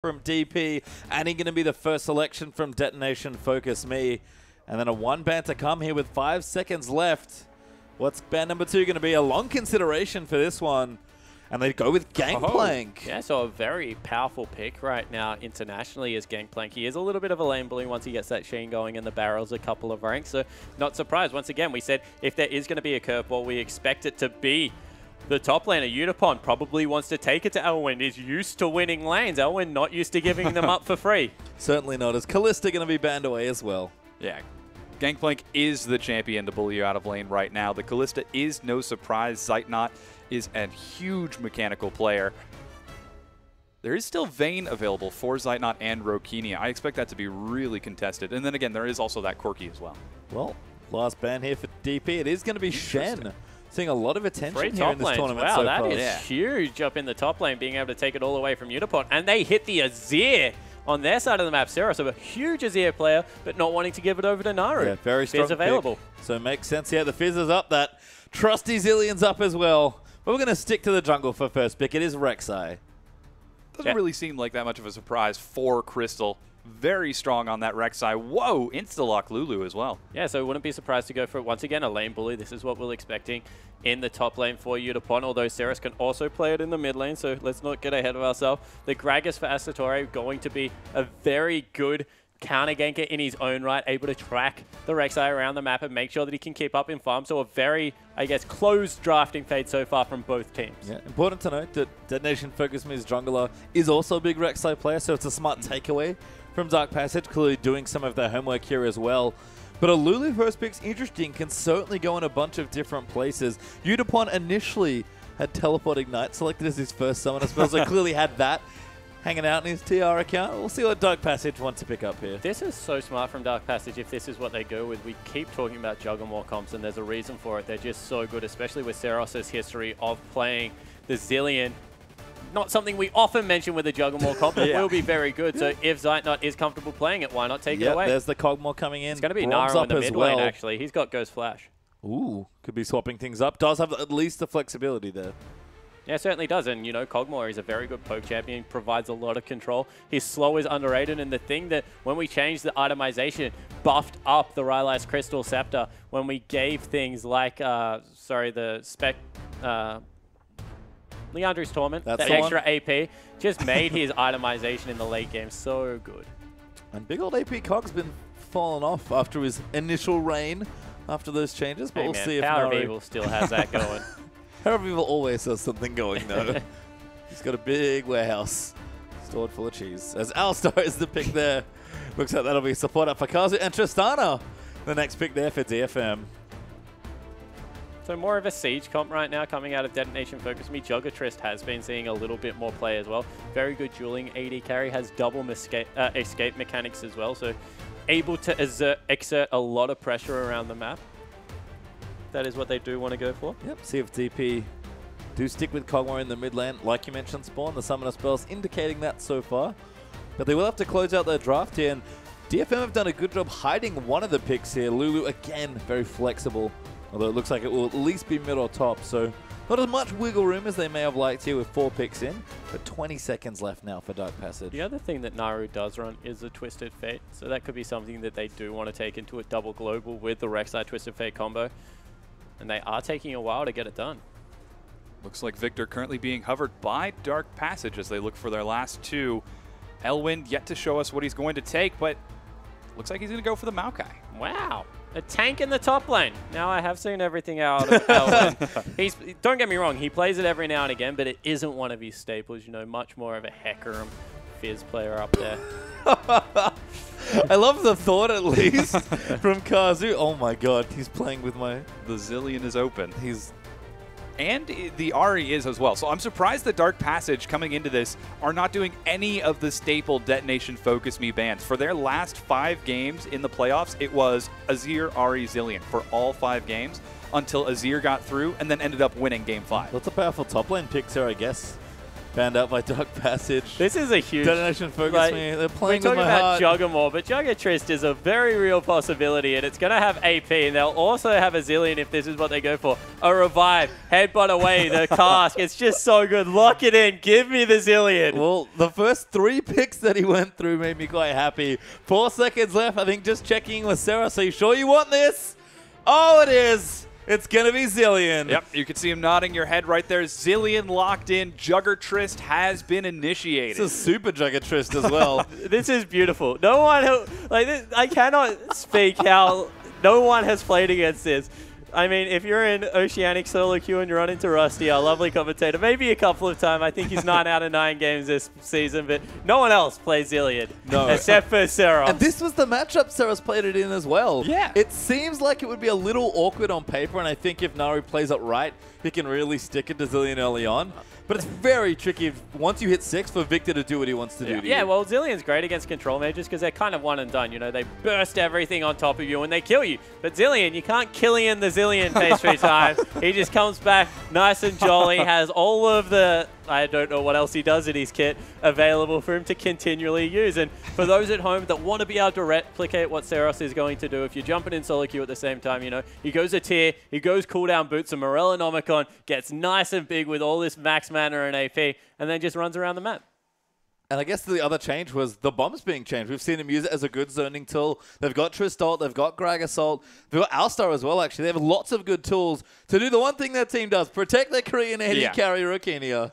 from DP, and he's going to be the first selection from Detonation FocusMe. And then a one ban to come here with 5 seconds left. What's ban number 2 going to be? A long consideration for this one. And they go with Gangplank. Yeah, so a very powerful pick right now internationally is Gangplank. He is a little bit of a lane bully once he gets that Sheen going in the barrels a couple of ranks. So not surprised. Once again, we said if there is going to be a curveball, we expect it to be the top laner. Udapon probably wants to take it to Elwyn. Is used to winning lanes. Elwyn not used to giving them up for free. Certainly not. Is Callista going to be banned away as well? Yeah. Gangplank is the champion to bully you out of lane right now. The Callista is no surprise. Zeitnot is a huge mechanical player. There is still Vayne available for Zeitnot and Rokenia. I expect that to be really contested. And then again, there is also that Corki as well. Well, last ban here for DP. It is going to be Shen. Seeing a lot of attention here top in this lanes. tournament Wow, so that far. is huge up in the top lane, being able to take it all away from Udapon. And they hit the Azir on their side of the map. Sarah, so a huge Azir player, but not wanting to give it over to Naru. Yeah, very strong Fizz available. Pick. So it makes sense. Yeah, the Fizz is up. That trusty Zillion's up as well. But we're going to stick to the jungle for first pick. It is Rek'Sai. Doesn't really seem like that much of a surprise for Crystal. Very strong on that Rek'Sai. Whoa, insta-lock Lulu as well. Yeah, so wouldn't be surprised to go for, once again, a lane bully. This is what we're expecting in the top lane for Udapon, although Ceres can also play it in the mid lane, so let's not get ahead of ourselves. The Gragas for Asatore going to be a very good counter ganker in his own right, able to track the Rek'Sai around the map and make sure that he can keep up in farm. So a very, I guess, closed drafting fade so far from both teams. Yeah, important to note that Detonation FocusMe's jungler is also a big Rek'Sai player, so it's a smart takeaway from Dark Passage, clearly doing some of their homework here as well. But a Lulu first pick's interesting, can certainly go in a bunch of different places. Udapon initially had Teleport Ignite selected as his first summoner spell, so clearly had that hanging out in his TR account. We'll see what Dark Passage wants to pick up here. This is so smart from Dark Passage if this is what they go with. We keep talking about Juggermore comps, and there's a reason for it. They're just so good, especially with Seros' history of playing the Zillion. Not something we often mention with the Juggermore comp, but will be very good. So if Zeitnot is comfortable playing it, why not take it away? There's the Cogmore coming in. It's going to be Brom's Naru in the mid lane, well. actually. He's got Ghost Flash. Ooh, could be swapping things up. Does have at least the flexibility there. Yeah, certainly does. And, you know, Cogmore is a very good poke champion, provides a lot of control. His slow is underrated, and the thing that when we changed the itemization, buffed up the Rylai's Crystal Scepter, when we gave things like, the Spec... Leandri's Torment, That's that extra AP, just made his itemization in the late game so good. And big old AP Cog's been falling off after his initial reign after those changes, but Hey we'll man, see if Power of Naru... Evil still has that going. Power of Evil always has something going, though. He's got a big warehouse stored full of cheese. As Alistar is the pick there. Looks like that'll be support up for Kazu and Tristana. The next pick there for DFM. So more of a siege comp right now coming out of Detonation FocusMe. Juggertrist has been seeing a little bit more play as well. Very good dueling AD carry, has double escape mechanics as well, so able to exert a lot of pressure around the map. That is what they do want to go for. Yep, see if DP do stick with Cogmore in the mid lane. Like you mentioned, Spawn, the summoner spells indicating that so far. But they will have to close out their draft here, and DFM have done a good job hiding one of the picks here. Lulu, again, very flexible. Although it looks like it will at least be mid or top, so not as much wiggle room as they may have liked here with 4 picks in, but 20 seconds left now for Dark Passage. The other thing that Naru does run is a Twisted Fate, so that could be something that they do want to take into a double global with the Rek'Sai Twisted Fate combo, and they are taking a while to get it done. Looks like Victor currently being hovered by Dark Passage as they look for their last 2. Elwyn yet to show us what he's going to take, but looks like he's going to go for the Maokai. Wow. A tank in the top lane. Now I have seen everything out of Elwyn. Don't get me wrong, he plays it every now and again, but it isn't one of his staples. You know, much more of a Hecarim Fizz player up there. I love the thought, at least, from Kazu. Oh my god, he's playing with my... The Zillion is open. He's... And the Ahri is as well. So I'm surprised that Dark Passage coming into this are not doing any of the staple Detonation FocusMe bans. For their last 5 games in the playoffs, it was Azir, Ahri, Zillion for all 5 games until Azir got through and then ended up winning Game 5. That's a powerful top lane pick, sir, I guess. Banned out by Dark Passage. This is a huge... Detonation FocusMe. They're playing with my We're heart. talking about Juggermore, but Juggertrist is a very real possibility, and it's going to have AP, and they'll also have a Zillion if this is what they go for. A Revive, Headbutt away, the Cask. It's just so good. Lock it in. Give me the Zillion. Well, the first 3 picks that he went through made me quite happy. 4 seconds left. I think just checking with Sarah. So you sure you want this? Oh, it is. It's going to be Zillion. Yep, you can see him nodding your head right there. Zillion locked in. Juggertrist has been initiated. It's a super Juggertrist as well. This is beautiful. No one who, like this, I cannot speak how no one has played against this. I mean, if you're in Oceanic solo queue and you run into Rusty, our lovely commentator, maybe a couple of times. I think he's 9 out of 9 games this season, but no one else plays Zillion. No. Except for Sarah. And this was the matchup Sarah's played it in as well. Yeah. It seems like it would be a little awkward on paper, and I think if Naru plays it right, he can really stick it to Zillion early on. But it's very tricky once you hit 6 for Victor to do what he wants to do to you. Yeah, well, Zillion's great against control mages because they're kind of one and done. You know, they burst everything on top of you and they kill you. But Zillion, you can't Killian the Zillion pace through time. He just comes back nice and jolly, has all of the, I don't know what else he does in his kit, available for him to continually use. And for those at home that want to be able to replicate what Seros is going to do, if you're jumping in solo queue at the same time, you know, he goes a tier, he goes cooldown boots, and Morellonomicon gets nice and big with all this max mana and AP, and then just runs around the map. And I guess the other change was the bombs being changed. We've seen him use it as a good zoning tool. They've got Tristalt, they've got Grag Assault, they've got Alstar as well, actually. They have lots of good tools to do the one thing their team does, protect their Korean AD carry Rokenia.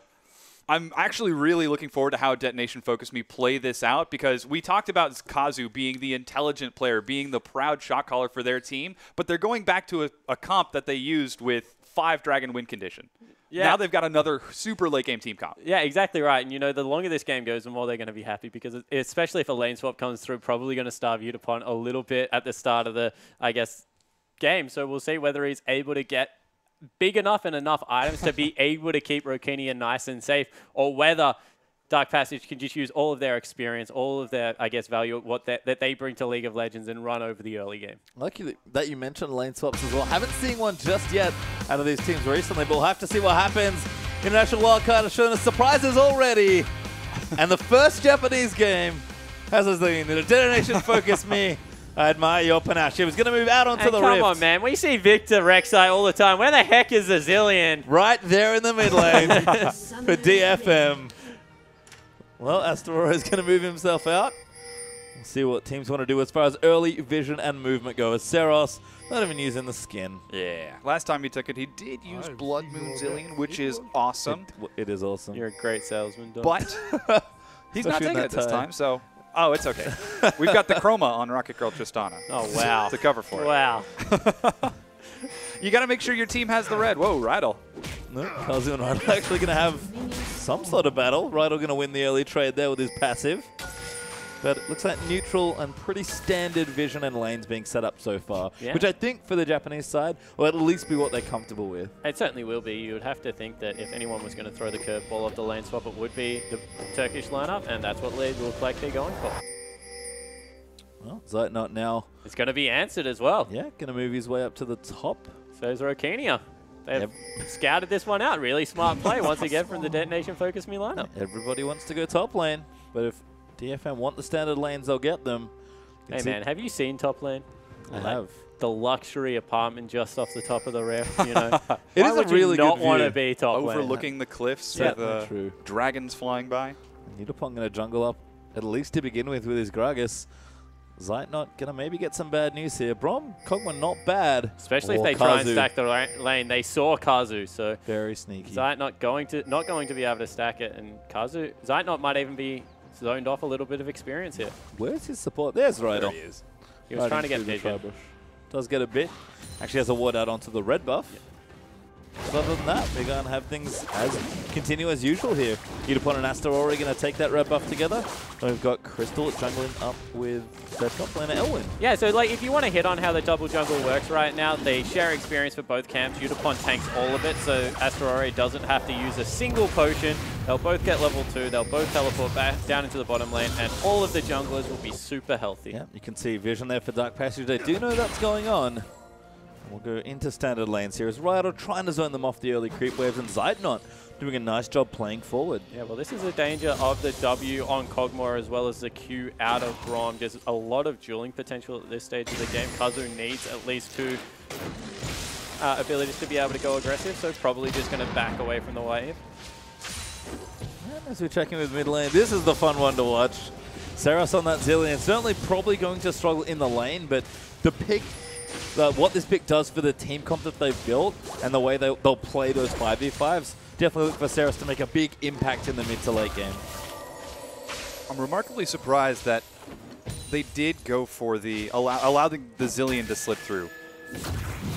I'm actually really looking forward to how Detonation FocusMe play this out, because we talked about Kazu being the intelligent player, being the proud shot caller for their team, but they're going back to a comp that they used with 5 Dragon win condition. Yeah. Now they've got another super late game team comp. Yeah, exactly right. And, you know, the longer this game goes, the more they're going to be happy because, especially if a lane swap comes through, probably going to starve Udapon a little bit at the start of the, I guess, game. So we'll see whether he's able to get big enough and enough items to be able to keep Rokenia nice and safe, or whether Dark Passage can just use all of their experience, all of their, I guess, value, that they bring to League of Legends and run over the early game. Lucky that you mentioned lane swaps as well. Haven't seen one just yet out of these teams recently, but we'll have to see what happens. International Wildcard has shown us surprises already. And the first Japanese game has us thinking that Detonation FocusMe. I admire your panache. He was going to move out onto the rift. Come on, man. We see Victor Rek'Sai all the time. Where the heck is the Zillion? Right there in the mid lane for DFM. Well, Astorora is going to move himself out. We'll see what teams want to do as far as early vision and movement go. As Seros, not even using the skin. Yeah. Last time he took it, he did use Blood Moon Zillion, which is awesome. It is awesome. You're a great salesman, Dom. But he's not taking it this time, so... Oh, it's okay. We've got the chroma on Rocket Girl Tristana. Oh, wow. To cover for it. Wow. You got to make sure your team has the red. Whoa, Rydell. No, Kazu and Rydell actually going to have some sort of battle. Rydell going to win the early trade there with his passive. But it looks like neutral and pretty standard vision and lanes being set up so far, which I think for the Japanese side will at least be what they're comfortable with. It certainly will be. You would have to think that if anyone was going to throw the curveball of the lane swap, it would be the Turkish lineup, and that's what they look like they're going for. Well, Zeitnot now. It's going to be answered as well. Yeah, going to move his way up to the top. So is Rokenia. They've scouted this one out. Really smart play once again from the Detonation FocusMe lineup. Everybody wants to go top lane, but if DFM want the standard lanes, they'll get them. Hey, man, have you seen top lane? I have. The luxury apartment just off the top of the rift, you know. It is a really good not view. want to be top lane? Overlooking the cliffs with dragons flying by. Udapon going to jungle up, at least to begin with his Gragas. Zeitnot going to maybe get some bad news here. Brom, Kog'Maw not bad. Especially if they try and stack the lane. They saw Kazu, so very sneaky. Zeitnot not going to be able to stack it, and Kazu, Zeitnot might even be zoned off a little bit of experience here. Where's his support? There's Rydell. There he is. He was trying to get vision. Does get a bit. Actually has a ward out onto the red buff. Yep. But other than that, we're going to have things continue as usual here. Udapon and Astorora going to take that red buff together. And we've got Crystal jungling up with their top laner Elwyn. Yeah, so like if you want to hit on how the double jungle works right now, they share experience for both camps. Udapon tanks all of it, so Astorora doesn't have to use a single potion. They'll both get level 2, they'll both teleport back down into the bottom lane, and all of the junglers will be super healthy. Yeah, you can see vision there for Dark Passage. They do know that's going on. We'll go into standard lanes here as Rydell trying to zone them off the early creep waves, and Zeitnot doing a nice job playing forward. Yeah, well, this is a danger of the W on Kog'Maw as well as the Q out of Braum. There's a lot of dueling potential at this stage of the game. Kazu needs at least 2 abilities to be able to go aggressive, so probably just going to back away from the wave. And as we check in with mid lane, this is the fun one to watch. Seros on that Zilean, certainly probably going to struggle in the lane, but the pick, what this pick does for the team comp that they've built and the way they'll play those 5v5s, definitely look for Seros to make a big impact in the mid to late game. I'm remarkably surprised that they did go for the allow the Zilean to slip through.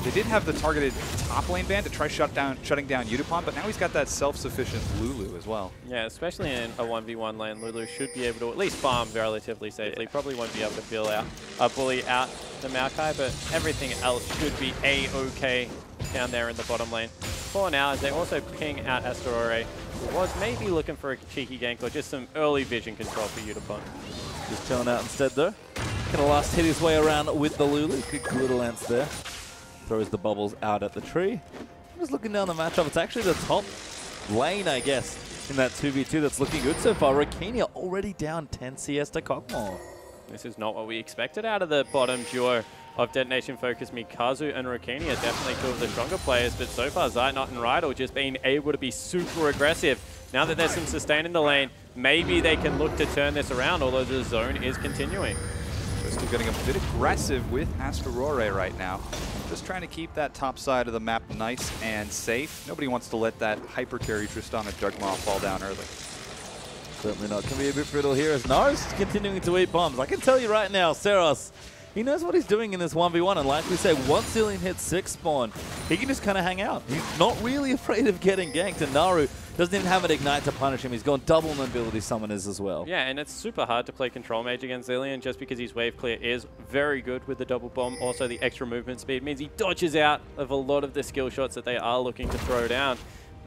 They did have the targeted top lane ban to try shutting down Yutapon, but now he's got that self-sufficient Lulu as well. Yeah, especially in a 1v1 lane, Lulu should be able to at least farm relatively safely. Probably won't be able to bully out the Maokai, but everything else should be a-okay down there in the bottom lane. For now, as they also ping out Astaroray, who was maybe looking for a cheeky gank or just some early vision control for Yutapon. Just chilling out instead though. Gonna last hit his way around with the Lulu. Good little lance there. Throws the bubbles out at the tree. Just looking down the matchup, it's actually the top lane, I guess, in that 2v2 that's looking good so far. Rokenia already down 10 CS to Kog'Maw. This is not what we expected out of the bottom duo of Detonation FocusMe. Kazu and Rokenia definitely two of the stronger players, but so far Zeitnot and Rydell just being able to be super aggressive. Now that there's some sustain in the lane, maybe they can look to turn this around, although the zone is continuing. Still getting a bit aggressive with Astaroray right now. Just trying to keep that top side of the map nice and safe. Nobody wants to let that hyper carry Tristana Jugma fall down early. Certainly not. Can be a bit brittle here as Naru's continuing to eat bombs. I can tell you right now, Seros, he knows what he's doing in this 1v1. And like we say, once Zilean hits 6 spawn, he can just kind of hang out. He's not really afraid of getting ganked. And Naru doesn't even have an ignite to punish him. He's gone double mobility summoners as well. Yeah, and it's super hard to play control mage against Zilean just because his wave clear is very good with the double bomb. Also, the extra movement speed means he dodges out of a lot of the skill shots that they are looking to throw down.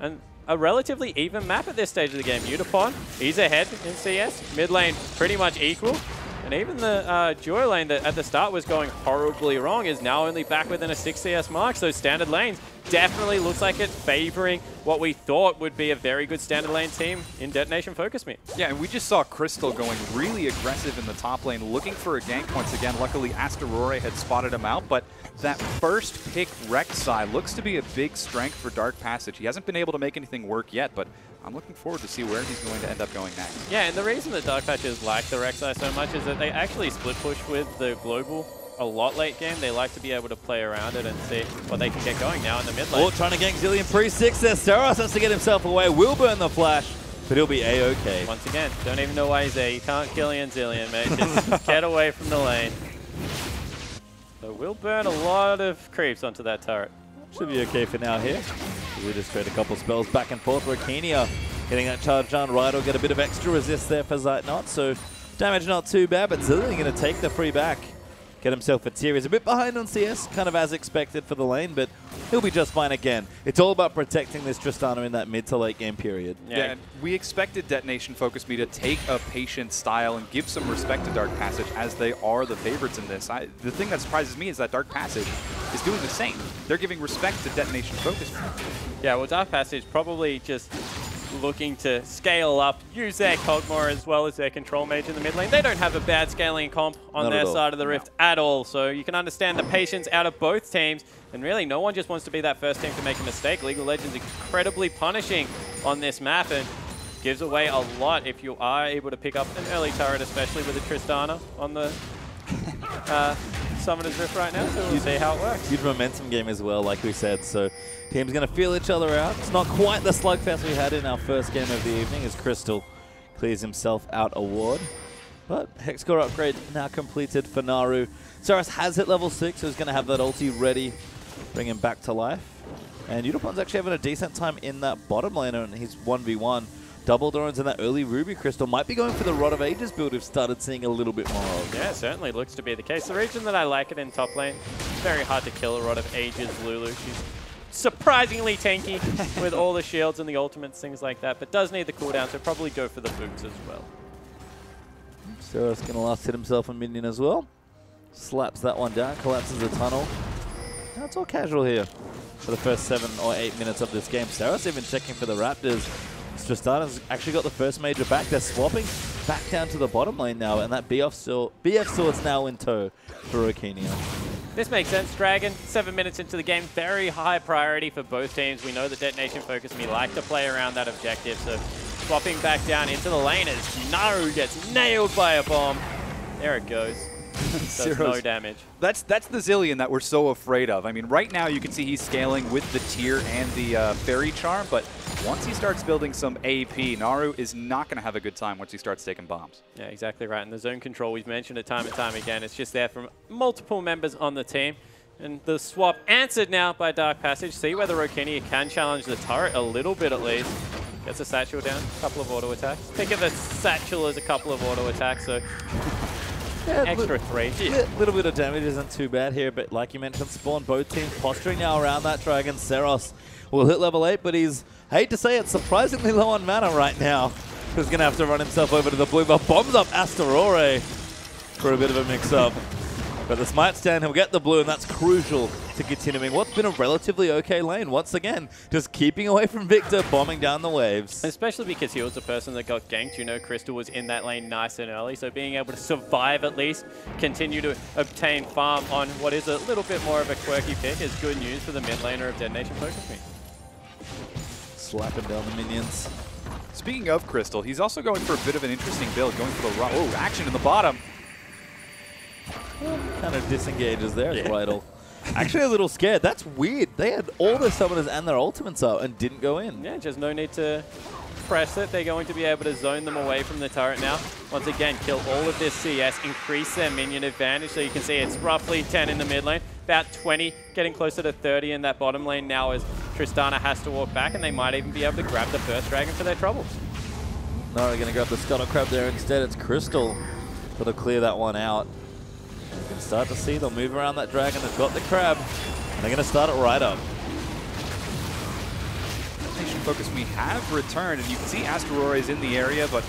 And a relatively even map at this stage of the game. Yutapon, he's ahead in CS. Mid lane, pretty much equal. And even the duo lane that at the start was going horribly wrong is now only back within a 6 CS mark. So standard lanes definitely looks like it's favoring what we thought would be a very good standard lane team in Detonation FocusMe. Yeah, and we just saw Crystal going really aggressive in the top lane, looking for a gank once again. Luckily, Astaroray had spotted him out, but that first pick Rek'Sai looks to be a big strength for Dark Passage. He hasn't been able to make anything work yet, but I'm looking forward to see where he's going to end up going next. Yeah, and the reason that Dark Patches like the Rek'Sai so much is that they actually split push with the global a lot late game. They like to be able to play around it and see what they can get going now in the mid lane. Oh, trying to gank Zilean pre-6 there. Seros has to get himself away. Will burn the flash, but he'll be A-okay. Once again, don't even know why he's there. You can't kill Ian Zilean, mate. Just get away from the lane. So we'll burn a lot of creeps onto that turret. Should be okay for now here. We just trade a couple spells back and forth. Rokenia getting that charge on. Rydell get a bit of extra resist there for Zeitnot, so damage not too bad, but Zilean going to take the free back. Get himself a tier. He's a bit behind on CS, kind of as expected for the lane, but he'll be just fine again. It's all about protecting this Tristana in that mid to late game period. Yeah, and we expected Detonation FocusMe to take a patient style and give some respect to Dark Passage as they are the favorites in this. The thing that surprises me is that Dark Passage is doing the same. They're giving respect to Detonation FocusMe. Yeah, well, Dark Passage probably just looking to scale up, use their Kog'Maw as well as their control mage in the mid lane. They don't have a bad scaling comp on their side of the rift at all, so you can understand the patience out of both teams. And really, no one just wants to be that first team to make a mistake. League of Legends incredibly punishing on this map and gives away a lot if you are able to pick up an early turret, especially with the Tristana on the Summoner's Rift right now, so we'll see how it works. Good momentum game as well, like we said, so teams going to feel each other out. It's not quite the slugfest we had in our first game of the evening as Crystal clears himself out a ward. But Hex Core upgrade now completed for Naru. Seros has hit level 6, so he's going to have that ulti ready, bring him back to life. And Yudapon's actually having a decent time in that bottom lane, and he's 1v1. Double drones and that early Ruby Crystal might be going for the Rod of Ages build we've started seeing a little bit more of. Yeah, certainly looks to be the case. The reason that I like it in top lane, it's very hard to kill a Rod of Ages Lulu. She's surprisingly tanky with all the shields and the ultimates, things like that, but does need the cooldown, so probably go for the boots as well. Seros going to last hit himself a minion as well. Slaps that one down, collapses the tunnel. No, it's all casual here for the first 7 or 8 minutes of this game. Saros even checking for the Raptors. Tristana's actually got the first major back. They're swapping back down to the bottom lane now, and that BF Sword's now in tow for Rokenia. This makes sense. Dragon, 7 minutes into the game, very high priority for both teams. We know that Detonation FocusMe like to play around that objective, so swapping back down into the lane as Naru gets nailed by a bomb. There it goes. Does no damage. That's the Zilean that we're so afraid of. I mean, right now you can see he's scaling with the tier and the fairy charm, but once he starts building some AP, Naru is not going to have a good time once he starts taking bombs. Yeah, exactly right. And the zone control, we've mentioned it time and time again. It's just there from multiple members on the team. And the swap answered now by Dark Passage. See whether Rokenia can challenge the turret a little bit at least. Gets a satchel down, a couple of auto attacks. Think of the satchel as a couple of auto attacks, so yeah, extra 3. Little bit of damage isn't too bad here, but like you mentioned, Spawn, both teams posturing now around that dragon. Seros will hit level 8, but he's, hate to say it, surprisingly low on mana right now. He's going to have to run himself over to the blue, but bombs up Asterore for a bit of a mix-up. But the Smite stand, he'll get the blue, and that's crucial to continuing what's been a relatively okay lane. Once again, just keeping away from Victor, bombing down the waves. Especially because he was the person that got ganked. You know, Crystal was in that lane nice and early, so being able to survive at least, continue to obtain farm on what is a little bit more of a quirky pick is good news for the mid laner of Detonation FocusMe. Slapping down the minions. Speaking of Crystal, he's also going for a bit of an interesting build, going for the action in the bottom. Kind of disengages there, yeah. Bridal. Actually a little scared. That's weird. They had all their summoners and their ultimates up and didn't go in. Yeah, just no need to press it. They're going to be able to zone them away from the turret now. Once again, kill all of this CS, increase their minion advantage. So you can see it's roughly 10 in the mid lane, about 20, getting closer to 30 in that bottom lane now as Tristana has to walk back, and they might even be able to grab the first dragon for their troubles. No, they're going to grab the Scuttle Crab there instead. It's Crystal that'll clear that one out. You can start to see they'll move around that dragon. They've got the crab, and they're going to start it right up. Detonation FocusMe have returned, and you can see Asterore is in the area, but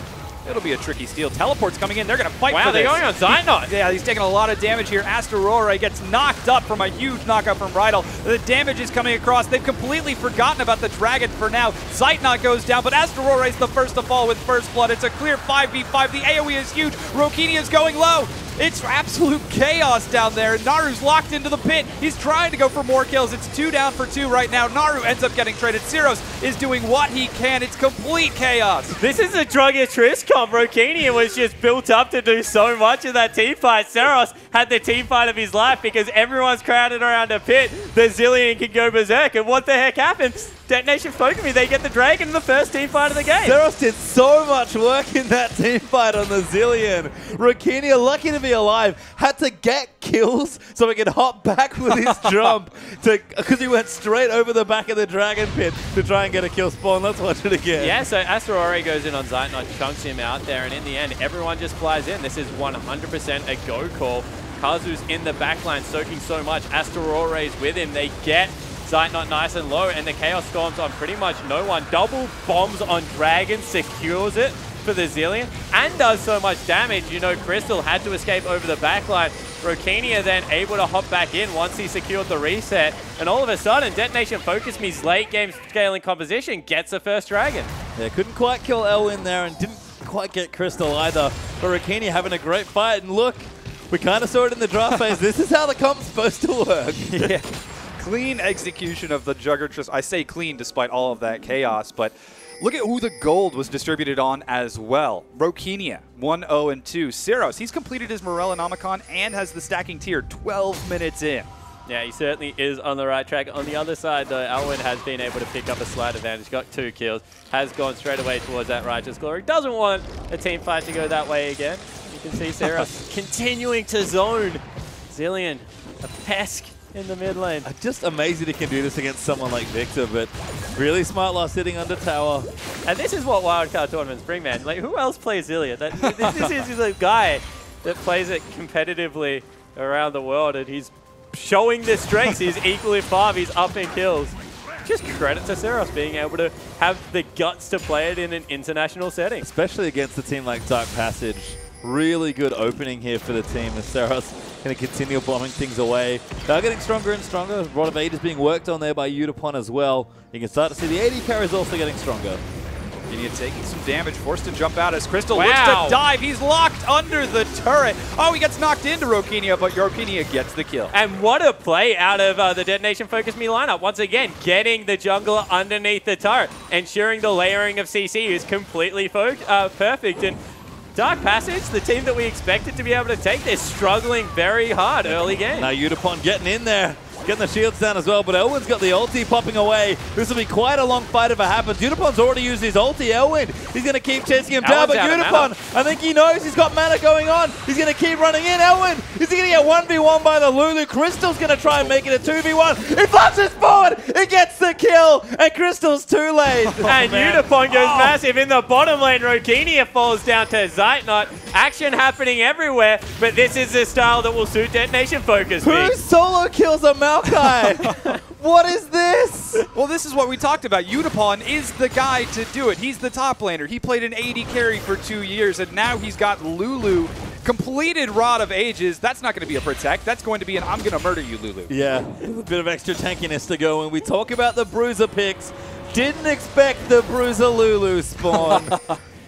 it'll be a tricky steal. Teleport's coming in. They're going to fight for this. Wow, they're going on Zeitnot. Yeah, he's taking a lot of damage here. Asterore gets knocked up from a huge knockup from Bridal. The damage is coming across. They've completely forgotten about the dragon for now. Zeitnot goes down, but Asterore is the first to fall with first blood. It's a clear 5v5. The AoE is huge. Rokenia is going low. It's absolute chaos down there. Naru's locked into the pit. He's trying to go for more kills. It's 2 down for 2 right now. Naru ends up getting traded. Syros is doing what he can. It's complete chaos. This is a Drugger Triss comp. Rokenia was just built up to do so much in that team fight. Syros had the team fight of his life because everyone's crowded around a pit. The Zilean can go berserk. And what the heck happens? Detonation FocusMe, they get the dragon in the first team fight of the game. Syros did so much work in that team fight on the Zilean. Rokenia, lucky to be alive, had to get kills so he could hop back with his jump because he went straight over the back of the dragon pit to try and get a kill Spawn. Let's watch it again. Yeah, so Asterore goes in on Zeitnot, chunks him out there, and in the end, everyone just flies in. This is 100% a go call. Kazu's in the backline soaking so much. Asterore's with him. They get Zeitnot nice and low, and the Chaos Storms on pretty much no one. Double bombs on Dragon, secures it for the Zilean, and does so much damage. You know, Crystal had to escape over the backline. Rokenia then able to hop back in once he secured the reset, and all of a sudden, Detonation FocusMe's late game scaling composition gets a first dragon. Yeah, couldn't quite kill Elwyn there, and didn't quite get Crystal either. But Rokenia having a great fight, and look, we kind of saw it in the draft phase. This is how the comp's supposed to work. Yeah. Clean execution of the Juggertress. I say clean despite all of that chaos, but look at who the gold was distributed on as well. Rokenia, 1-0-2. Syros, he's completed his Morellonomicon and has the stacking tier 12 minutes in. Yeah, he certainly is on the right track. On the other side, though, Alwyn has been able to pick up a slight advantage, got 2 kills, has gone straight away towards that Righteous Glory. Doesn't want a team fight to go that way again. You can see Syros continuing to zone. Zilean, a pesk in the mid lane. Just amazing he can do this against someone like Victor, but really smart loss sitting under tower. And this is what Wildcard tournaments bring, man. Like, who else plays Zilean? This is a guy that plays it competitively around the world, and he's showing the strengths. He's equally farm, he's up in kills. Just credit to Syros being able to have the guts to play it in an international setting. Especially against a team like Dark Passage, Really good opening here for the team as Seros going to continue bombing things away. They're getting stronger and stronger. Rod of 8 is being worked on there by Udapon as well. You can start to see the AD carry is also getting stronger. Rokinia taking some damage, forced to jump out as Crystal looks to dive. He's locked under the turret. Oh, he gets knocked into Rokinia, but Rokinia gets the kill. And what a play out of the Detonation FocusMe lineup. Once again, getting the jungler underneath the turret, ensuring the layering of CC is completely perfect. And Dark Passage, the team that we expected to be able to take this, struggling very hard early game. Now Udapon getting in there, getting the shields down as well, but Elwin's got the ulti popping away. This will be quite a long fight if it happens. Udapon's already used his ulti. Elwin, he's going to keep chasing him down, but Udapon, I think he knows he's got mana going on. He's going to keep running in. Elwin, is he going to get 1v1 by the Lulu? Crystal's going to try and make it a 2v1. He flashes forward, he gets the kill, and Crystal's too late. And Udapon goes massive in the bottom lane. Rokinia falls down to Zeitnot. Action happening everywhere, but this is the style that will suit Detonation FocusMe. Who solo kills a Maokai? What is this? Well, this is what we talked about. Udapon is the guy to do it. He's the top laner. He played an AD carry for 2 years, and now he's got Lulu. Completed Rod of Ages. That's not going to be a protect. That's going to be an I'm going to murder you, Lulu. Yeah, a bit of extra tankiness to go. When we talk about the Bruiser picks, didn't expect the Bruiser Lulu spawn.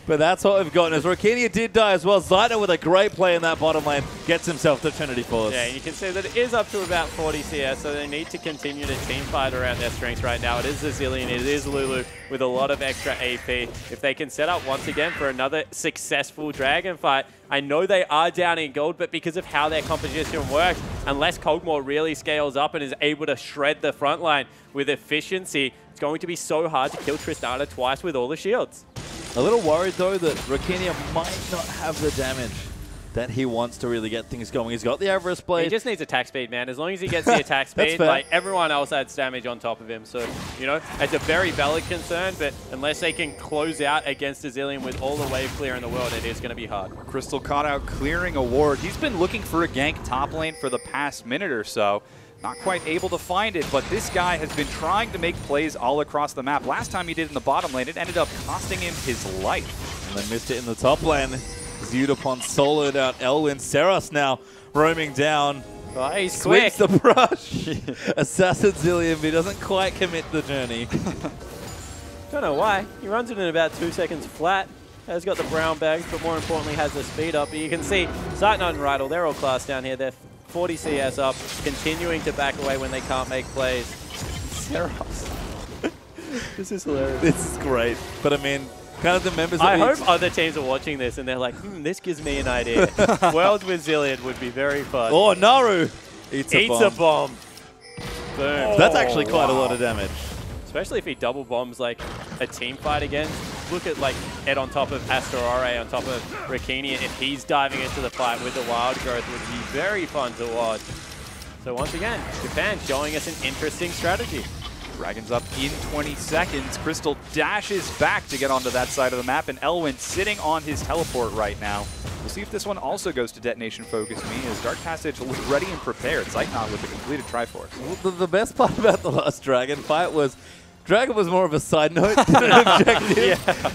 But that's what we've gotten, as Rokinia did die as well. Zeitnot with a great play in that bottom lane gets himself to Trinity Force. Yeah, you can see that it is up to about 40 CS, so they need to continue to team fight around their strengths right now. It is Zillion, it is Lulu with a lot of extra AP. If they can set up once again for another successful Dragon fight, I know they are down in gold, but because of how their composition works, unless Kog'Maw really scales up and is able to shred the front line with efficiency, it's going to be so hard to kill Tristana twice with all the shields. A little worried, though, that Rokinia might not have the damage that he wants to really get things going. He's got the Avarice Blade. He just needs attack speed, man. As long as he gets the attack speed, like everyone else adds damage on top of him. So, you know, it's a very valid concern, but unless they can close out against a Zillion with all the wave clear in the world, it is going to be hard. Crystal caught out clearing a ward. He's been looking for a gank top lane for the past minute or so. Not quite able to find it, but this guy has been trying to make plays all across the map. Last time he did in the bottom lane, it ended up costing him his life. And they missed it in the top lane. Udapon soloed out Elwin. Seros now roaming down. Oh, he's quick. Sweeps the brush. Assassin Zillion, but he doesn't quite commit the journey. Don't know why. He runs it in about 2 seconds flat. Has got the brown bags, but more importantly has the speed up. But you can see Zeitnot and Rydal, they're all class down here. They're 40 CS up, continuing to back away when they can't make plays. Seros. This is hilarious. This is great. But I mean, kind of the members I hope other teams are watching this and they're like, this gives me an idea. Worlds with Zillion would be very fun. Oh, Naru eats a bomb. Boom. Oh, that's actually quite a lot of damage. Especially if he double bombs like a team fight again. Look at like Ed on top of Astorare on top of Rokinia. If he's diving into the fight with the wild growth, would be very fun to watch. So once again, Japan showing us an interesting strategy. Dragon's up in 20 seconds. Crystal dashes back to get onto that side of the map, and Elwin sitting on his teleport right now. We'll see if this one also goes to Detonation FocusMe, as Dark Passage looked ready and prepared. Zeitnot with the completed Triforce. Well, the best part about the last Dragon fight was Dragon was more of a side note than an objective. Yeah.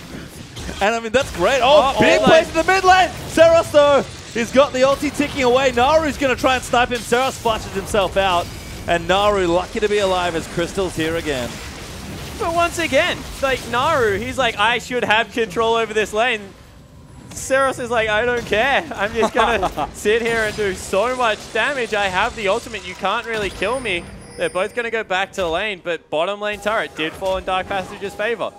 And I mean, that's great. Oh, big place in the mid lane. Seros, though, he's got the ulti ticking away. Naru's going to try and snipe him. Seros splashes himself out. And Naru lucky to be alive as Crystal's here again. But once again, like Naru, he's like, I should have control over this lane. Seros is like, I don't care. I'm just going to sit here and do so much damage. I have the ultimate. You can't really kill me. They're both going to go back to lane, but bottom lane turret did fall in Dark Passage's favor.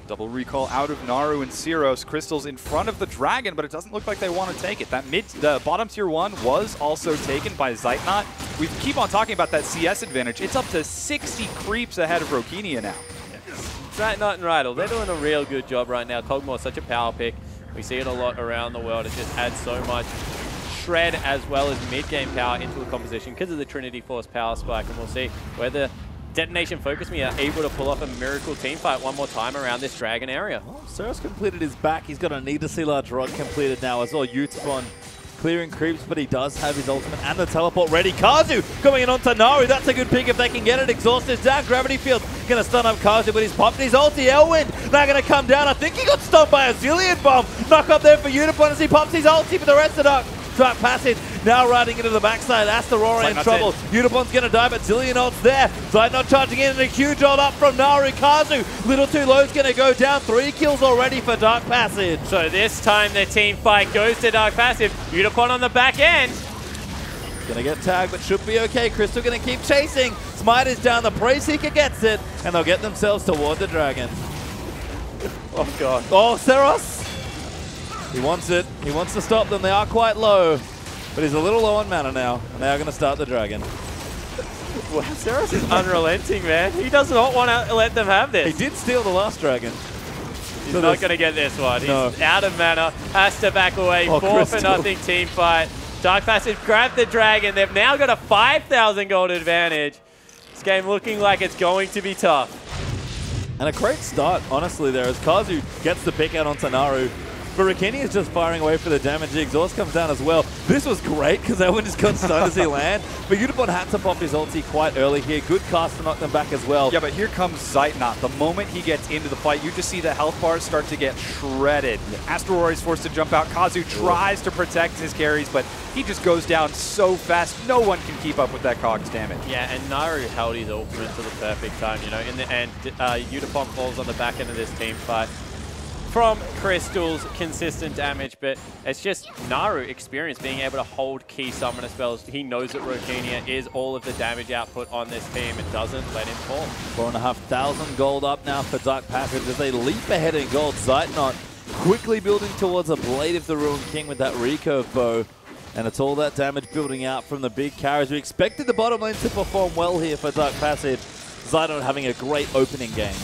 Double recall out of Naru and Seros. Crystal's in front of the Dragon, but it doesn't look like they want to take it. The bottom tier 1 was also taken by Zeitnot. We keep on talking about that CS advantage. It's up to 60 creeps ahead of Rokinia now. Zeitnot and Rydal, they're doing a real good job right now. Kog'Maw is such a power pick. We see it a lot around the world. It just adds so much shred as well as mid-game power into the composition because of the Trinity Force power spike, and we'll see whether Detonation FocusMe are able to pull off a miracle team fight one more time around this Dragon area. Oh, Seros completed his back. He's got a Need to See Large Rod completed now as well. Utapon clearing creeps, but he does have his ultimate and the teleport ready. Kazu coming in onto Naru. That's a good pick if they can get it. Exhaust is down. Gravity Field going to stun up Kazu, but he's popped his ulti. Elwind now going to come down. I think he got stunned by a Zillion Bomb. Knock up there for Unipon as he pops his ulti, but the rest of Dark Passage now riding into the backside. Astaroria in trouble. Unipon's going to die, but Zillion ult's there. Not charging in, and a huge ult up from Naru. Kazu, little too low, is going to go down. 3 kills already for Dark Passage. So this time the team fight goes to Dark Passage. Unipon on the back end. Going to get tagged, but should be okay. Crystal going to keep chasing. Smite is down. The Prey Seeker gets it, and they'll get themselves toward the dragon. Oh, God. Oh, Seros. He wants it. He wants to stop them. They are quite low, but he's a little low on mana now, and they are going to start the dragon. Wow, Seros is unrelenting, man. He does not want to let them have this. He did steal the last dragon. He's not going to get this one. He's out of mana, has to back away. 4-0 team fight. Dark Passage grabbed the dragon. They've now got a 5,000 gold advantage. This game looking like it's going to be tough. And a great start, honestly, there as Kazu gets the pick out onto Naru. But Rikini is just firing away for the damage. The exhaust comes down as well. This was great because Elwin just got stunned as he land. But Unipon had to pop his ulti quite early here. Good cast to knock them back as well. Yeah, but here comes Zeitnot. The moment he gets into the fight, you just see the health bars start to get shredded. Astaroria is forced to jump out. Kazu tries to protect his carries, but he just goes down so fast. No one can keep up with that Cog's damage. Yeah, and Naru held his ultimate to the perfect time. You know, in the end, Unipon falls on the back end of this team fight from Crystal's consistent damage, but it's just Naru experience being able to hold key summoner spells. He knows that Rokinia is all of the damage output on this team and doesn't let him fall. 4,500 gold up now for Dark Passage as they leap ahead in gold. Zeitnot quickly building towards a Blade of the Ruined King with that recurve bow. And it's all that damage building out from the big carries. We expected the bottom lane to perform well here for Dark Passage. Zeitnot having a great opening game.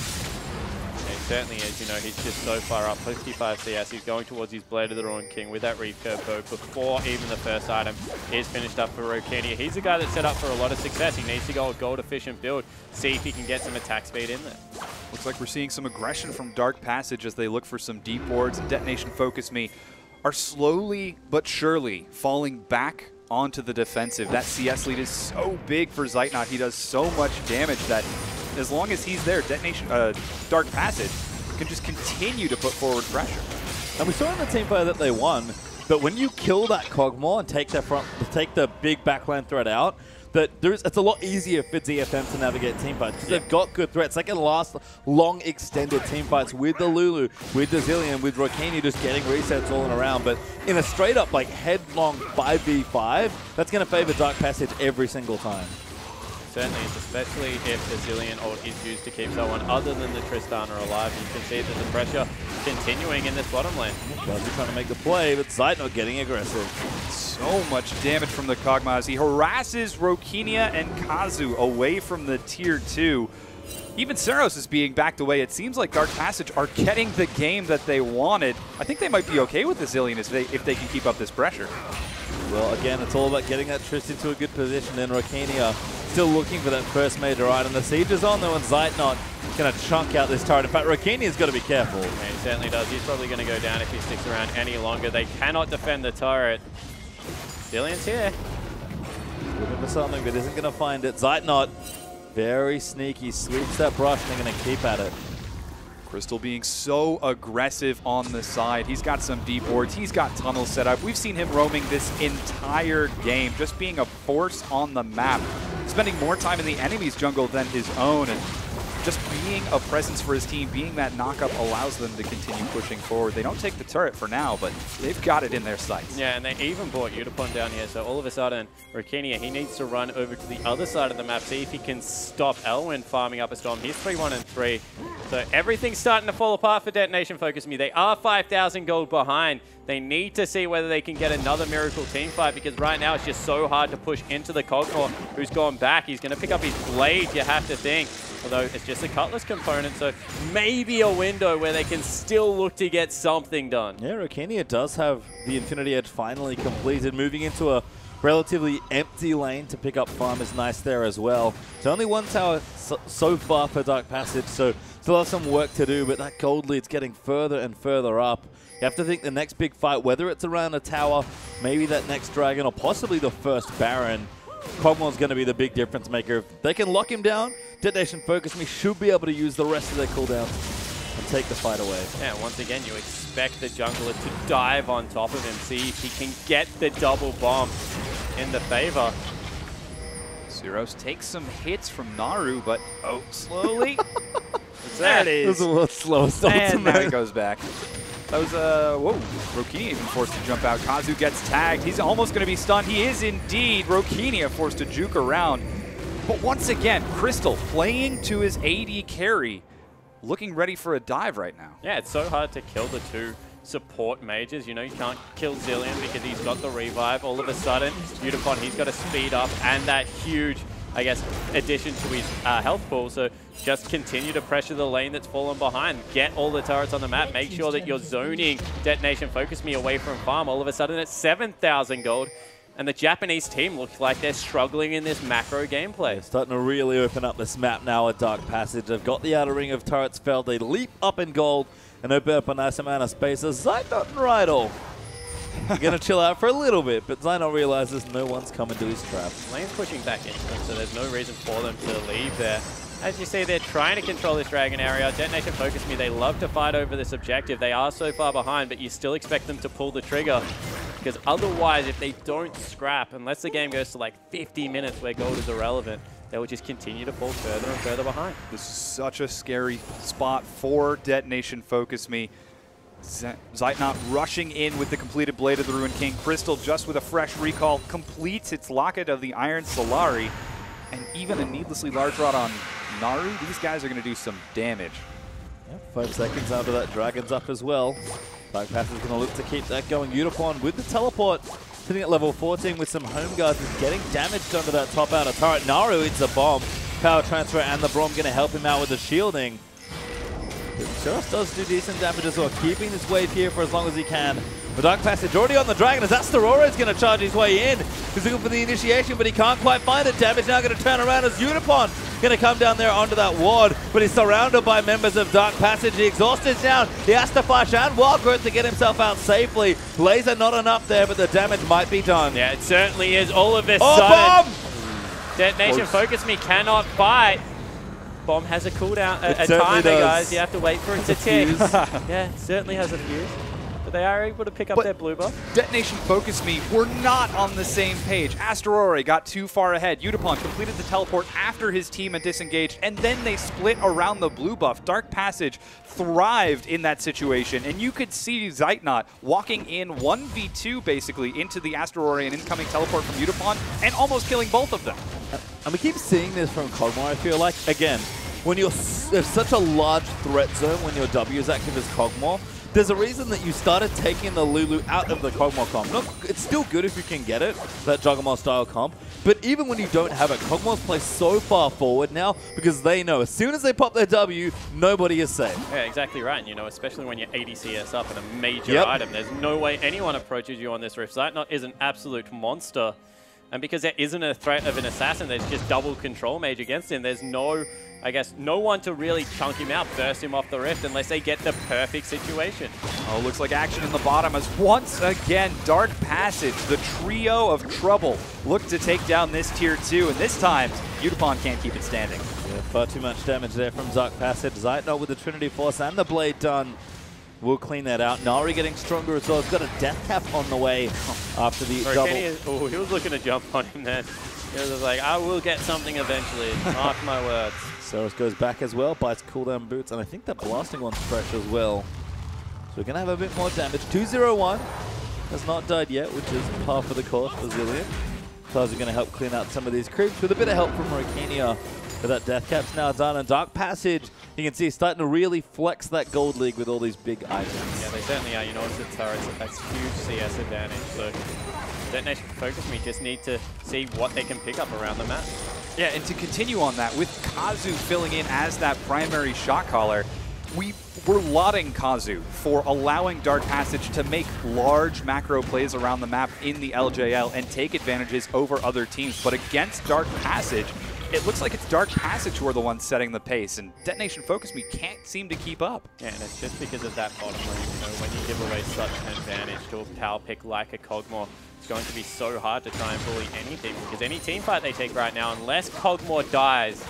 Certainly is, you know, he's just so far up, 55 CS, he's going towards his Blade of the Ruined King with that recurve bow before even the first item is finished up for Rokinia. He's a guy that's set up for a lot of success. He needs to go a gold efficient build, see if he can get some attack speed in there. Looks like we're seeing some aggression from Dark Passage as they look for some deep wards, and Detonation FocusMe are slowly but surely falling back onto the defensive. That CS lead is so big for Zeitnot. He does so much damage that as long as he's there, Dark Passage can just continue to put forward pressure. And we saw in the team fight that they won, but when you kill that Cogmore and take the big backline threat out, it's a lot easier for DFM to navigate team fights because they've got good threats. They can last long extended team fights with the Lulu, with the Zillion, with Rokinia just getting resets all and around. But in a straight up like headlong 5v5, that's going to favor Dark Passage every single time. Certainly, especially if the Zillion ult is used to keep someone other than the Tristana alive. You can see that the pressure continuing in this bottom lane. Kazu trying to make the play, but Zeitnot getting aggressive. So much damage from the Kog'Maw as he harasses Rokinia and Kazu away from the tier 2. Even Seros is being backed away. It seems like Dark Passage are getting the game that they wanted. I think they might be okay with the Zillion if they can keep up this pressure. Well, again, it's all about getting that Trist into a good position. Then Rokinia still looking for that first major item. The siege is on though, and Zeitnot going to chunk out this turret. In fact, Rokinia's got to be careful. Yeah, he certainly does. He's probably going to go down if he sticks around any longer. They cannot defend the turret. Zillion's here. Looking for something, but isn't going to find it. Zeitnot, very sneaky, sweeps that brush, and they're going to keep at it. Crystal being so aggressive on the side. He's got some deep wards. He's got tunnels set up. We've seen him roaming this entire game, just being a force on the map, spending more time in the enemy's jungle than his own, and just being a presence for his team, being that knockup allows them to continue pushing forward. They don't take the turret for now, but they've got it in their sights. Yeah, and they even brought Unipon down here, so all of a sudden, Rokinia, he needs to run over to the other side of the map, see if he can stop Elwin farming up a storm. He's 3-1-3, so everything's starting to fall apart for Detonation FocusMe. They are 5,000 gold behind. They need to see whether they can get another miracle team fight because right now it's just so hard to push into the Cogmore, who's gone back. He's going to pick up his blade, you have to think. Although it's just a Cutlass component, so maybe a window where they can still look to get something done. Yeah, Rokinia does have the Infinity Edge finally completed, moving into a relatively empty lane to pick up farm is nice there as well. It's only one tower so far for Dark Passage, so Still have some work to do, but that gold lead's getting further and further up. You have to think the next big fight, whether it's around a tower, maybe that next dragon, or possibly the first Baron, Kog'Maw's going to be the big difference maker. If they can lock him down, Detonation FocusMe should be able to use the rest of their cooldowns and take the fight away. Yeah, once again, you expect the jungler to dive on top of him, see if he can get the double bomb in the favor. Zeros takes some hits from Naru, but slowly. There it is. It was the world's slowest And now ultimate. he goes back. That was, whoa, Rokini even forced to jump out. Kazu gets tagged. He's almost going to be stunned. He is indeed. Rokini forced to juke around. But once again, Crystal playing to his AD carry, looking ready for a dive right now. Yeah, it's so hard to kill the two support mages. You know, you can't kill Zillion because he's got the revive. All of a sudden, Udapon, he's got to speed up and that huge, I guess, addition to his health pool. So just continue to pressure the lane that's fallen behind. Get all the turrets on the map. Make sure that you're zoning Detonation FocusMe away from farm. All of a sudden, it's 7,000 gold. And the Japanese team looks like they're struggling in this macro gameplay. They're starting to really open up this map now at Dark Passage. They've got the outer ring of turrets felled. They leap up in gold and open up a nice amount of space. Zynot and Rydal are going to chill out for a little bit, but Zynot realizes no one's coming to his trap. Lane's pushing back into them, so there's no reason for them to leave there. As you see, they're trying to control this dragon area. Detonation FocusMe, they love to fight over this objective. They are so far behind, but you still expect them to pull the trigger. Because otherwise, if they don't scrap, unless the game goes to like 50 minutes where gold is irrelevant, they will just continue to fall further and further behind. This is such a scary spot for Detonation FocusMe. Zynot rushing in with the completed Blade of the Ruined King. Crystal, just with a fresh recall, completes its Locket of the Iron Solari. And even a needlessly large rod on Naru. These guys are going to do some damage. Yep, 5 seconds after that, Dragon's up as well. Dark Passage is going to look to keep that going. Udapon with the teleport, sitting at level 14 with some home guards, is getting damaged under that top outer turret. Naru hits a bomb. Power transfer and the Braum going to help him out with the shielding. Sheriff does do decent damage as well, keeping this wave here for as long as he can. The Dark Passage already on the Dragon as Astorora is going to charge his way in. He's looking for the initiation, but he can't quite find it. Damage now going to turn around as Udapon going to come down there onto that ward, but he's surrounded by members of Dark Passage. The Exhaust is down. He has to flash and Wildcard to get himself out safely. Laser not enough there, but the damage might be done. Yeah, it certainly is. All of this bomb! Detonation FocusMe cannot fight. Bomb has a cooldown, a timer, guys. You have to wait for it to tick. Yeah, it certainly has a fuse. But they are able to pick up their blue buff. Detonation FocusMe were not on the same page. Astorora got too far ahead. Udapon completed the teleport after his team had disengaged, and then they split around the blue buff. Dark Passage thrived in that situation, and you could see Zynot walking in 1v2 basically into the Astorora and incoming teleport from Udapon, and almost killing both of them. And we keep seeing this from Kog'Maw, I feel like. Again, when there's such a large threat zone when your W is active as Kog'Maw, there's a reason that you started taking the Lulu out of the Kog'Maw comp. Look, it's still good if you can get it, that Juggernaut style comp, but even when you don't have it, Kog'Maw's play so far forward now because they know as soon as they pop their W, nobody is safe. Yeah, exactly right. You know, especially when you're 80 CS up and a major item, there's no way anyone approaches you on this rift. Zynot is an absolute monster. And because there isn't a threat of an assassin, there's just double control mage against him. There's no, I guess, no one to really chunk him out, burst him off the rift unless they get the perfect situation. Oh, looks like action in the bottom as once again, Dark Passage, the trio of trouble, look to take down this tier 2. And this time, Udapon can't keep it standing. Yeah, far too much damage there from Dark Passage. Zynot with the Trinity Force and the Blade done. We'll clean that out. Nari getting stronger as well. He's got a death cap on the way after the double. Oh, he was looking to jump on him then. He was like, I will get something eventually. Mark my words. Saros goes back as well, bites cooldown boots, and I think that blasting one's fresh as well. So we're going to have a bit more damage. 201 has not died yet, which is par for the course for Zillion. Stars are going to help clean out some of these creeps with a bit of help from Rokini. But that death cap's now done, and Dark Passage, you can see, he's starting to really flex that gold league with all these big items. Yeah, they certainly are. You know, it's a turret, so that's huge CS advantage. So Detonation FocusMe just need to see what they can pick up around the map. Yeah, and to continue on that, with Kazu filling in as that primary shot caller, we were lauding Kazu for allowing Dark Passage to make large macro plays around the map in the LJL and take advantages over other teams. But against Dark Passage, it looks like it's Dark Passage who are the ones setting the pace, and Detonation FocusMe can't seem to keep up. Yeah, and it's just because of that bottom lane. You know, when you give away such an advantage to a power pick like a Kog'Maw, it's going to be so hard to try and bully anything, because any team fight they take right now, unless Kog'Maw dies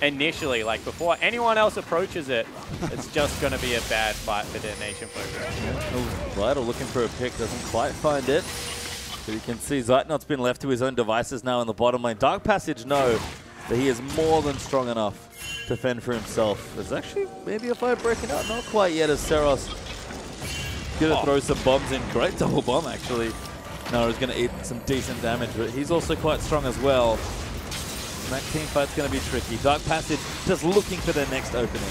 initially, like before anyone else approaches it, it's just going to be a bad fight for Detonation FocusMe. Oh, Vital looking for a pick, doesn't quite find it. But you can see Zeitnot's been left to his own devices now in the bottom lane. Dark Passage know that he is more than strong enough to fend for himself. There's actually maybe a fight breaking out, not quite yet, as Seros gonna throw some bombs in. Great double bomb, actually. Naru's gonna eat some decent damage, but he's also quite strong as well. And that team fight's gonna be tricky. Dark Passage just looking for their next opening.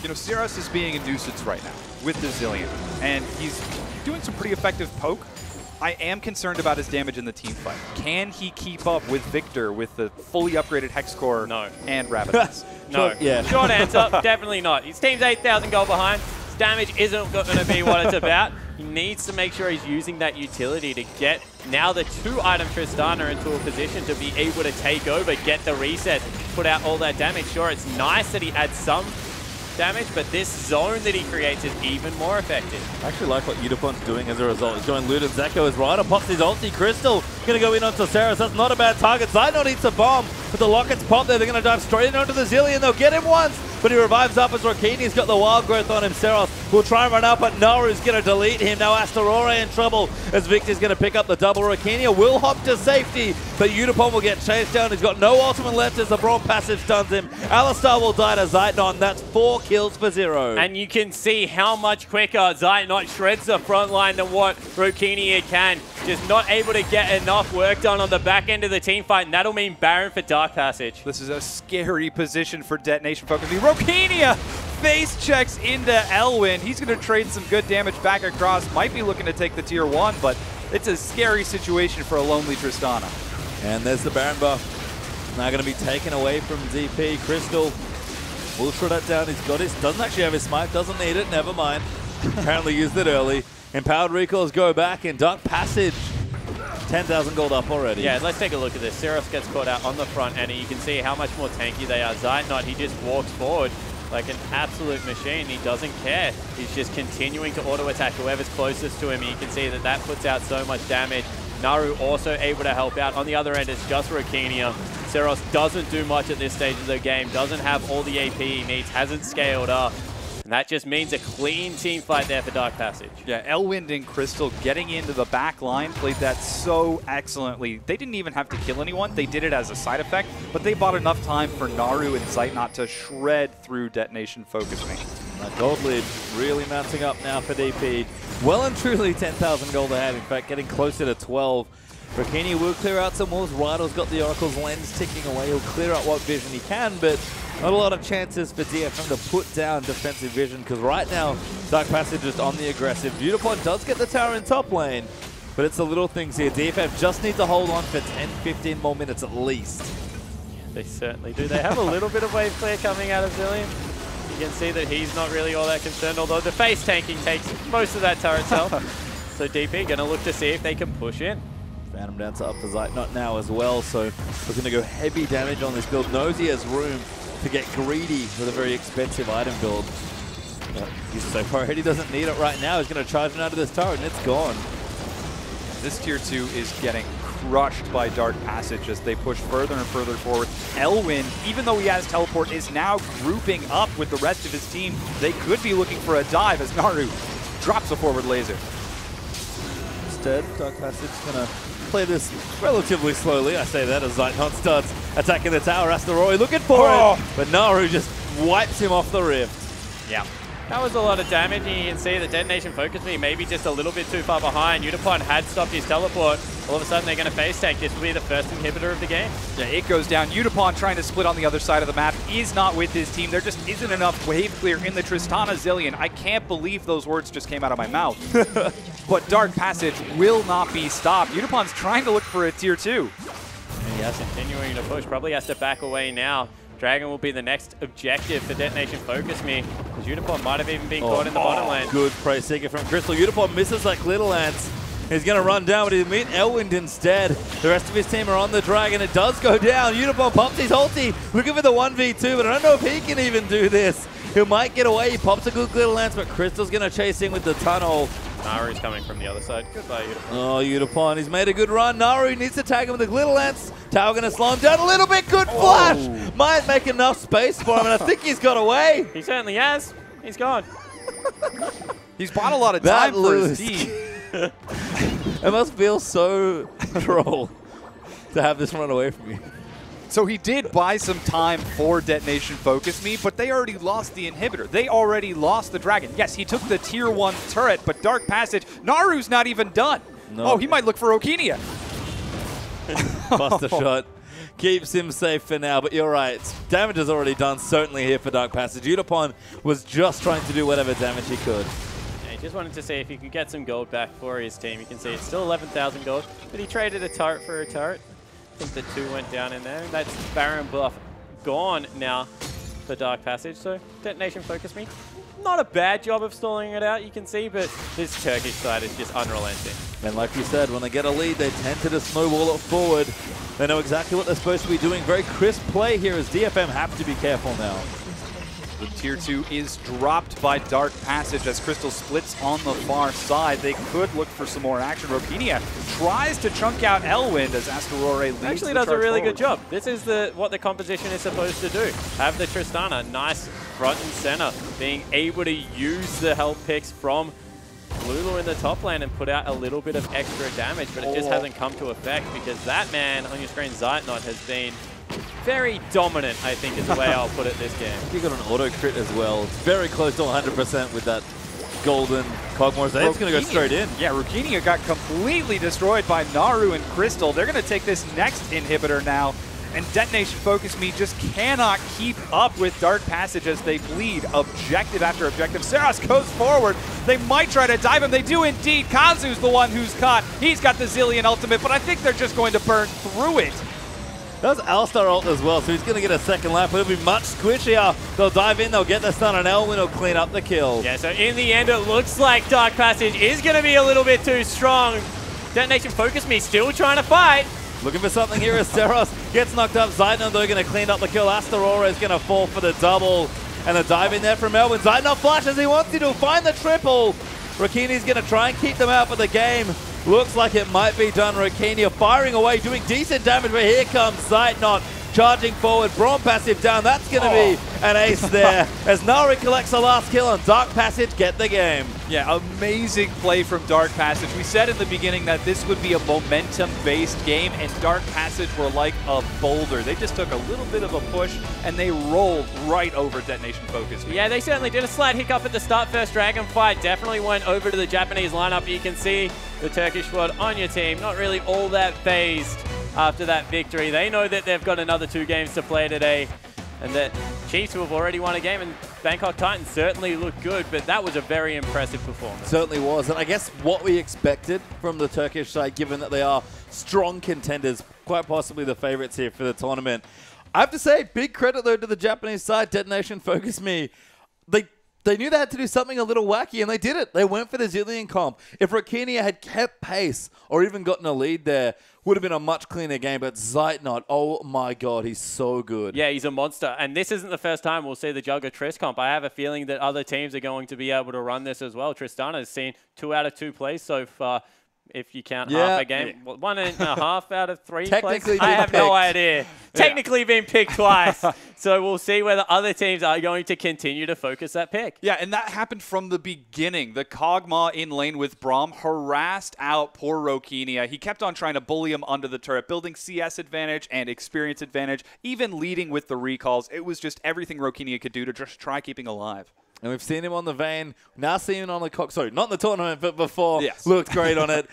You know, Seros is being a nuisance right now with the Zillion, and he's doing some pretty effective poke. I am concerned about his damage in the team fight. Can he keep up with Victor with the fully upgraded Hex Core and Rabbids? No. Yeah. Short answer, definitely not. His team's 8,000 gold behind. His damage isn't going to be what it's about. He needs to make sure he's using that utility to get now the 2-item Tristana into a position to be able to take over, get the reset, put out all that damage. Sure, it's nice that he adds some damage, but this zone that he creates is even more effective. I actually like what Udapon's doing as a result. He's going Luden's Echo as Ryder pops his ulti. Crystal going to go in onto Seros. That's not a bad target. Zeitnot eats a bomb, but the Lockets pop there. They're going to dive straight in onto the Zillion. They'll get him once, but he revives up as Rokini's got the wild growth on him. Seros will try and run up, but Naru's going to delete him. Now Astaroria in trouble as Victor's going to pick up the double. Rokini will hop to safety, but Udapon will get chased down. He's got no ultimate left as the Brawl passive stuns him. Alistar will die to Zeitnot. That's 4 kills for 0. And you can see how much quicker Zeitnot shreds the front line than what Rokini can. Just not able to get enough work done on the back end of the team fight, and that'll mean Baron for Dark Passage. This is a scary position for Detonation FocusMe. Rokinia face checks into Elwin. He's going to trade some good damage back across. Might be looking to take the tier 1, but it's a scary situation for a lonely Tristana. And there's the Baron buff. Now going to be taken away from DP. Crystal will shred that down. He's got his, doesn't actually have his smite, doesn't need it, never mind. Apparently used it early. Empowered recalls go back, and Dark Passage 10,000 gold up already. Yeah, let's take a look at this. Seros gets caught out on the front, and you can see how much more tanky they are. Zeitnot, he just walks forward like an absolute machine. He doesn't care. He's just continuing to auto-attack whoever's closest to him. You can see that that puts out so much damage. Naru also able to help out. On the other end, it's just Rokinia. Seros doesn't do much at this stage of the game, doesn't have all the AP he needs, hasn't scaled up. And that just means a clean team fight there for Dark Passage. Yeah, Elwind and Crystal getting into the back line played that so excellently. They didn't even have to kill anyone. They did it as a side effect, but they bought enough time for Naru and Zeitnot to shred through Detonation FocusMe. That gold lead really mounting up now for DP. Well and truly 10,000 gold ahead. In fact, getting closer to 12. Rokini will clear out some walls. Rydel's got the Oracle's lens ticking away. He'll clear out what vision he can, but not a lot of chances for DFM to put down defensive vision, because right now, Dark Passage is on the aggressive. Beautiful does get the tower in top lane, but it's the little things here. DFM just need to hold on for 10-15 more minutes at least. They certainly do. They have a little bit of wave clear coming out of Zillion. You can see that he's not really all that concerned, although the face tanking takes most of that turret itself. So DP going to look to see if they can push in. Phantom Dancer up for Zeitnot now as well, so looking to go heavy damage on this build. Knows he has room to get greedy with a very expensive item build. But he's so far ahead, he doesn't need it right now. He's going to charge it out of this turret, and it's gone. This tier 2 is getting crushed by Dark Passage as they push further and further forward. Elwin, even though he has teleport, is now grouping up with the rest of his team. They could be looking for a dive as Naru drops a forward laser. Instead, Dark Passage is going to play this relatively slowly. I say that as Zeitnot starts attacking the tower. Astaroria looking for it, but Naru just wipes him off the rift. Yeah. That was a lot of damage, and you can see that Detonation FocusMe maybe just a little bit too far behind. Udapon had stopped his teleport. All of a sudden, they're going to face tank. This will be the first inhibitor of the game. Yeah, it goes down. Udapon trying to split on the other side of the map is not with his team. There just isn't enough wave clear in the Tristana Zillion. I can't believe those words just came out of my mouth. But Dark Passage will not be stopped. Udapon's trying to look for a tier 2. And yes, continuing to push. Probably has to back away now. Dragon will be the next objective for Detonation FocusMe, because Udapon might have even been caught in the bottom lane. Good prey seeker from Crystal. Udapon misses like little ants. He's going to run down, but he'll meet Elwind instead. The rest of his team are on the Dragon. It does go down. Unibomb pops his ulti, looking for the 1v2, but I don't know if he can even do this. He might get away. He pops a good glitter lance, but Crystal's going to chase in with the tunnel. Naru's coming from the other side. Goodbye, Udapon. Oh, Udapon. He's made a good run. Naru needs to tag him with the glitter lance. Tower going to slow him down a little bit. Good flash. Might make enough space for him, and I think he's got away. He certainly has. He's gone. He's bought a lot of time for his team. It must feel so troll to have this run away from you. So he did buy some time for Detonation FocusMe, but they already lost the inhibitor. They already lost the Dragon. Yes, he took the tier 1 turret, but Dark Passage, Naru's not even done. No. Oh, he might look for Okinia. Buster shot keeps him safe for now, but you're right. Damage is already done, certainly here for Dark Passage. Udapon was just trying to do whatever damage he could. Yeah, he just wanted to see if he could get some gold back for his team. You can see it's still 11,000 gold, but he traded a turret for a turret. I think the 2 went down in there. That's Baron buff gone now for Dark Passage. So Detonation FocusMe, not a bad job of stalling it out, you can see, but this Turkish side is just unrelenting. And like you said, when they get a lead, they tend to just snowball it forward. They know exactly what they're supposed to be doing. Very crisp play here as DFM have to be careful now. The tier 2 is dropped by Dark Passage as Crystal splits on the far side. They could look for some more action. Rokinia tries to chunk out Elwind as Asterore leads. Actually does a really good job. This is what the composition is supposed to do. Have the Tristana nice front and center, being able to use the health picks from Lulu in the top lane and put out a little bit of extra damage, but it just hasn't come to effect because that man on your screen, Zeitnot, has been very dominant, I think is the way I'll put it this game. He got an auto crit as well. It's very close to 100% with that golden Cogmore. So it's going to go straight in. Yeah, Rukinia got completely destroyed by Naru and Crystal. They're going to take this next inhibitor now. And Detonation FocusMe just cannot keep up with Dark Passage as they bleed objective after objective. Saras goes forward. They might try to dive him. They do indeed. Kazu's the one who's caught. He's got the Zillion ultimate, but I think they're just going to burn through it. That's Alistar ult as well, so he's going to get a second lap. It'll be much squishier. They'll dive in, they'll get the stun, and Elwin will clean up the kill. Yeah, so in the end, it looks like Dark Passage is going to be a little bit too strong. Detonation FocusMe still trying to fight. Looking for something here as Seros gets knocked up. Zeitnot, they're going to clean up the kill. Asterora is going to fall for the double. And a dive in there from Elwin. Zeitnot flashes, he wants to find the triple. Rakini's going to try and keep them out for the game. Looks like it might be done. Rakinia firing away, doing decent damage, but here comes Zeitnot charging forward. Braum passive down. That's going to be an ace there as Nari collects the last kill and Dark Passage get the game. Yeah, amazing play from Dark Passage. We said in the beginning that this would be a momentum-based game, and Dark Passage were like a boulder. They just took a little bit of a push, and they rolled right over Detonation FocusMe. Yeah, they certainly did. A slight hiccup at the start. First Dragon fight definitely went over to the Japanese lineup. You can see the Turkish squad on your team, not really all that phased after that victory. They know that they've got another 2 games to play today, and that Chiefs, who have already won a game, and Bangkok Titans certainly look good, but that was a very impressive performance. Certainly was, and I guess what we expected from the Turkish side, given that they are strong contenders, quite possibly the favorites here for the tournament. I have to say, big credit though to the Japanese side, Detonation FocusMe. They knew they had to do something a little wacky, and they did it. They went for the Zillion comp. If Rakinia had kept pace or even gotten a lead there, would have been a much cleaner game. But Zeitnot, oh my God, he's so good. Yeah, he's a monster. And this isn't the first time we'll see the Jugger Triss comp. I have a feeling that other teams are going to be able to run this as well. Tristana has seen 2 out of 2 plays so far. If you count half a game, 1.5 out of 3 Technically plays. I have no idea. Technically been picked twice. So we'll see whether other teams are going to continue to focus that pick. Yeah, and that happened from the beginning. The Kog'Maw in lane with Braum harassed out poor Rokinia. He kept on trying to bully him under the turret, building CS advantage and experience advantage, even leading with the recalls. It was just everything Rokinia could do to just try keeping alive. And we've seen him on the Vayne, now seen him on the sorry, not in the tournament, but before. Yes. Looked great on it.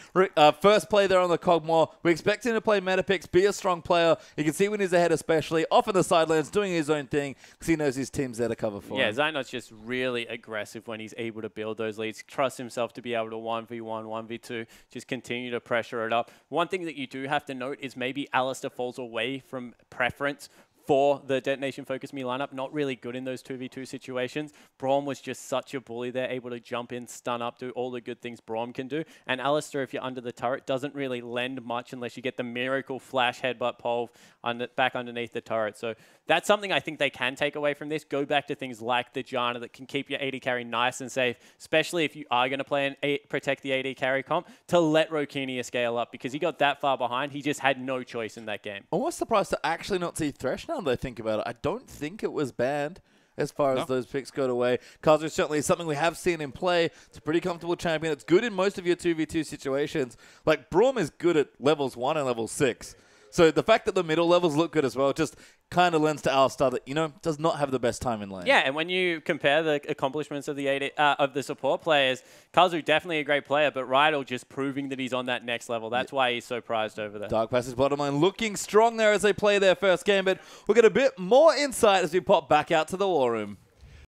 First play there on the Cogmore. We expect him to play meta picks, be a strong player. You can see when he's ahead especially, off in the sidelines, doing his own thing, because he knows his team's there to cover for him. Yeah, Zeitnot's just really aggressive when he's able to build those leads, trust himself to be able to 1v1, 1v2, just continue to pressure it up. One thing that you do have to note is maybe Alistar falls away from preference for the Detonation FocusMe lineup. Not really good in those 2v2 situations. Braum was just such a bully there, able to jump in, stun up, do all the good things Braum can do. And Alistair, if you're under the turret, doesn't really lend much unless you get the miracle flash headbutt pole back underneath the turret. So that's something I think they can take away from this. Go back to things like the Janna that can keep your AD carry nice and safe, especially if you are going to play and protect the AD carry comp, to let Rokinia scale up, because he got that far behind. He just had no choice in that game. Almost surprised to actually not see Thresh now that I think about it. I don't think it was banned as far as those picks go away. Kazu certainly is something we have seen in play. It's a pretty comfortable champion. It's good in most of your 2v2 situations. Like, Braum is good at levels 1 and level 6. So the fact that the middle levels look good as well just kind of lends to Alistar that, you know, does not have the best time in lane. Yeah, and when you compare the accomplishments of the of the support players, Kazu definitely a great player, but Rydell just proving that he's on that next level. That's why he's so prized over there. Dark Passage bottom lane looking strong there as they play their first game, but we'll get a bit more insight as we pop back out to the War Room.